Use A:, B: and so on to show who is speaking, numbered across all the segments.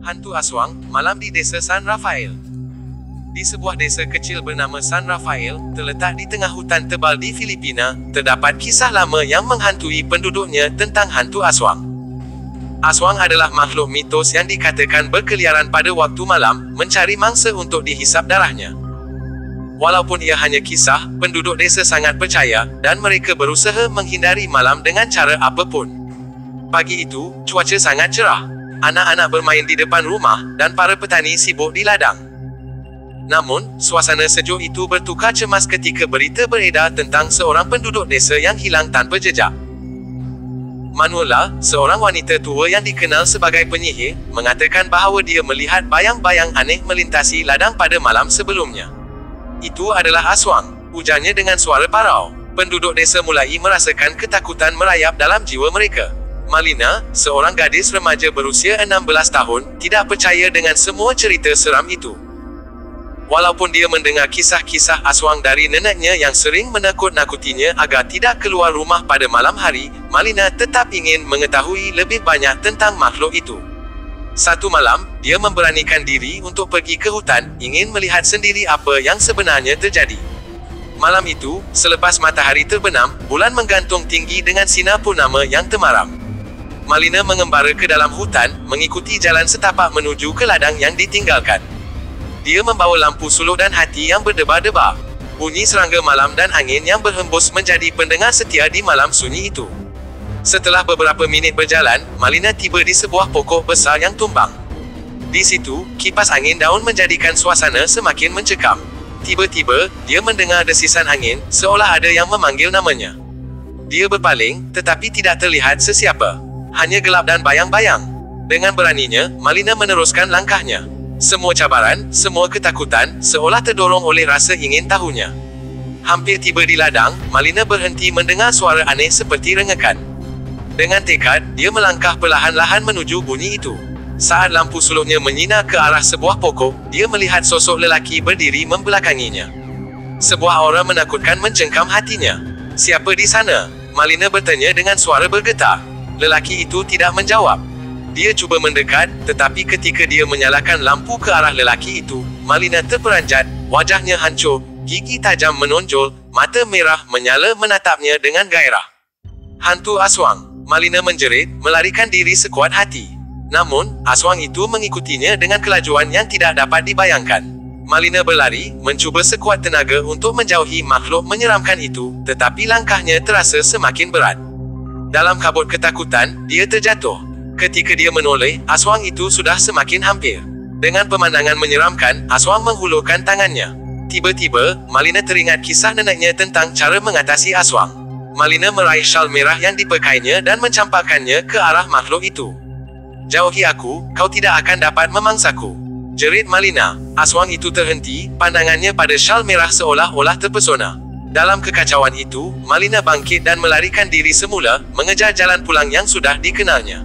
A: Hantu Aswang, malam di Desa San Rafael. Di sebuah desa kecil bernama San Rafael, terletak di tengah hutan tebal di Filipina, terdapat kisah lama yang menghantui penduduknya tentang hantu aswang. Aswang adalah makhluk mitos yang dikatakan berkeliaran pada waktu malam, mencari mangsa untuk dihisap darahnya. Walaupun ia hanya kisah, penduduk desa sangat percaya, dan mereka berusaha menghindari malam dengan cara apapun. Pagi itu, cuaca sangat cerah. Anak-anak bermain di depan rumah, dan para petani sibuk di ladang. Namun, suasana sejuk itu bertukar cemas ketika berita beredar tentang seorang penduduk desa yang hilang tanpa jejak. Manuela, seorang wanita tua yang dikenal sebagai penyihir, mengatakan bahawa dia melihat bayang-bayang aneh melintasi ladang pada malam sebelumnya. Itu adalah aswang, ujarnya dengan suara parau. Penduduk desa mulai merasakan ketakutan merayap dalam jiwa mereka. Malina, seorang gadis remaja berusia 16 tahun, tidak percaya dengan semua cerita seram itu. Walaupun dia mendengar kisah-kisah aswang dari neneknya yang sering menakut-nakutinya agar tidak keluar rumah pada malam hari, Malina tetap ingin mengetahui lebih banyak tentang makhluk itu. Satu malam, dia memberanikan diri untuk pergi ke hutan, ingin melihat sendiri apa yang sebenarnya terjadi. Malam itu, selepas matahari terbenam, bulan menggantung tinggi dengan sinar purnama yang temaram. Malina mengembara ke dalam hutan, mengikuti jalan setapak menuju ke ladang yang ditinggalkan. Dia membawa lampu suluh dan hati yang berdebar-debar. Bunyi serangga malam dan angin yang berhembus menjadi pendengar setia di malam sunyi itu. Setelah beberapa minit berjalan, Malina tiba di sebuah pokok besar yang tumbang. Di situ, kipas angin daun menjadikan suasana semakin mencekam. Tiba-tiba, dia mendengar desisan angin, seolah ada yang memanggil namanya. Dia berpaling, tetapi tidak terlihat sesiapa. Hanya gelap dan bayang-bayang. Dengan beraninya, Malina meneruskan langkahnya. Semua cabaran, semua ketakutan, seolah terdorong oleh rasa ingin tahunya. Hampir tiba di ladang, Malina berhenti mendengar suara aneh seperti rengekan. Dengan tekad, dia melangkah perlahan-lahan menuju bunyi itu. Saat lampu suluhnya menyinar ke arah sebuah pokok, dia melihat sosok lelaki berdiri membelakanginya. Sebuah aura menakutkan mencengkam hatinya. "Siapa di sana?" Malina bertanya dengan suara bergetar. Lelaki itu tidak menjawab. Dia cuba mendekat, tetapi ketika dia menyalakan lampu ke arah lelaki itu, Malina terperanjat, wajahnya hancur, gigi tajam menonjol, mata merah menyala menatapnya dengan gairah. "Hantu aswang!" Malina menjerit, melarikan diri sekuat hati. Namun, aswang itu mengikutinya dengan kelajuan yang tidak dapat dibayangkan. Malina berlari, mencuba sekuat tenaga untuk menjauhi makhluk menyeramkan itu, tetapi langkahnya terasa semakin berat. Dalam kabut ketakutan, dia terjatuh. Ketika dia menoleh, aswang itu sudah semakin hampir. Dengan pemandangan menyeramkan, aswang menghulurkan tangannya. Tiba-tiba, Malina teringat kisah neneknya tentang cara mengatasi aswang. Malina meraih syal merah yang dipakainya dan mencamparkannya ke arah makhluk itu. "Jauhi aku, kau tidak akan dapat memangsaku," jerit Malina. Aswang itu terhenti, pandangannya pada syal merah seolah-olah terpesona. Dalam kekacauan itu, Malina bangkit dan melarikan diri semula, mengejar jalan pulang yang sudah dikenalnya.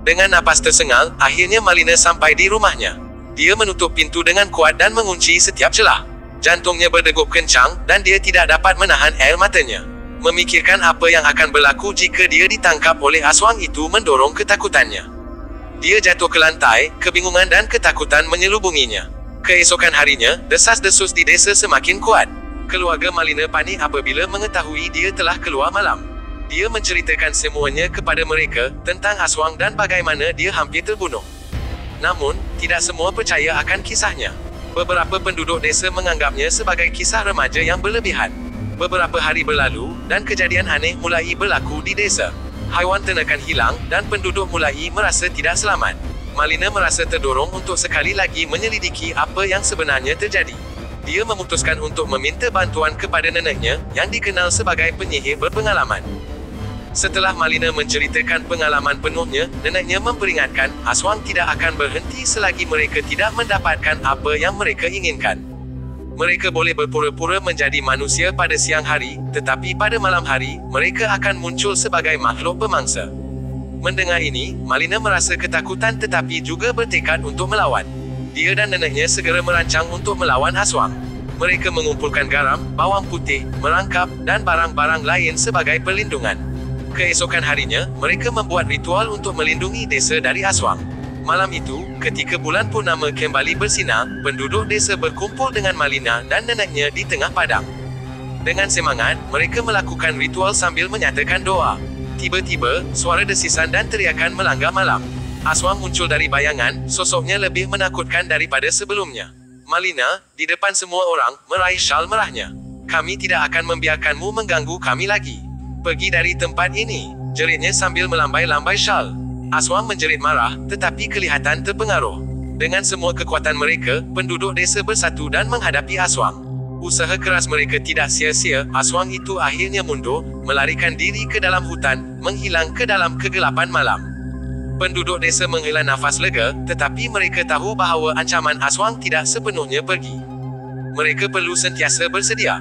A: Dengan napas tersengal, akhirnya Malina sampai di rumahnya. Dia menutup pintu dengan kuat dan mengunci setiap celah. Jantungnya berdegup kencang, dan dia tidak dapat menahan air matanya. Memikirkan apa yang akan berlaku jika dia ditangkap oleh aswang itu mendorong ketakutannya. Dia jatuh ke lantai, kebingungan dan ketakutan menyelubunginya. Keesokan harinya, desas-desus di desa semakin kuat. Keluarga Malina panik apabila mengetahui dia telah keluar malam. Dia menceritakan semuanya kepada mereka, tentang aswang dan bagaimana dia hampir terbunuh. Namun, tidak semua percaya akan kisahnya. Beberapa penduduk desa menganggapnya sebagai kisah remaja yang berlebihan. Beberapa hari berlalu, dan kejadian aneh mulai berlaku di desa. Haiwan ternakan hilang, dan penduduk mulai merasa tidak selamat. Malina merasa terdorong untuk sekali lagi menyelidiki apa yang sebenarnya terjadi. Dia memutuskan untuk meminta bantuan kepada neneknya, yang dikenal sebagai penyihir berpengalaman. Setelah Malina menceritakan pengalaman penuhnya, neneknya memperingatkan, aswang tidak akan berhenti selagi mereka tidak mendapatkan apa yang mereka inginkan. Mereka boleh berpura-pura menjadi manusia pada siang hari, tetapi pada malam hari, mereka akan muncul sebagai makhluk pemangsa. Mendengar ini, Malina merasa ketakutan tetapi juga bertekad untuk melawan. Dia dan neneknya segera merancang untuk melawan aswang. Mereka mengumpulkan garam, bawang putih, merangkap, dan barang-barang lain sebagai perlindungan. Keesokan harinya, mereka membuat ritual untuk melindungi desa dari aswang. Malam itu, ketika bulan purnama kembali bersinar, penduduk desa berkumpul dengan Malina dan neneknya di tengah padang. Dengan semangat, mereka melakukan ritual sambil menyatakan doa. Tiba-tiba, suara desisan dan teriakan melanggar malam. Aswang muncul dari bayangan, sosoknya lebih menakutkan daripada sebelumnya. Malina, di depan semua orang, meraih syal merahnya. Kami tidak akan membiarkanmu mengganggu kami lagi. Pergi dari tempat ini, jeritnya sambil melambai-lambai syal. Aswang menjerit marah, tetapi kelihatan terpengaruh. Dengan semua kekuatan mereka, penduduk desa bersatu dan menghadapi Aswang. Usaha keras mereka tidak sia-sia, Aswang itu akhirnya mundur, melarikan diri ke dalam hutan, menghilang ke dalam kegelapan malam. Penduduk desa menghela nafas lega, tetapi mereka tahu bahawa ancaman Aswang tidak sepenuhnya pergi. Mereka perlu sentiasa bersedia.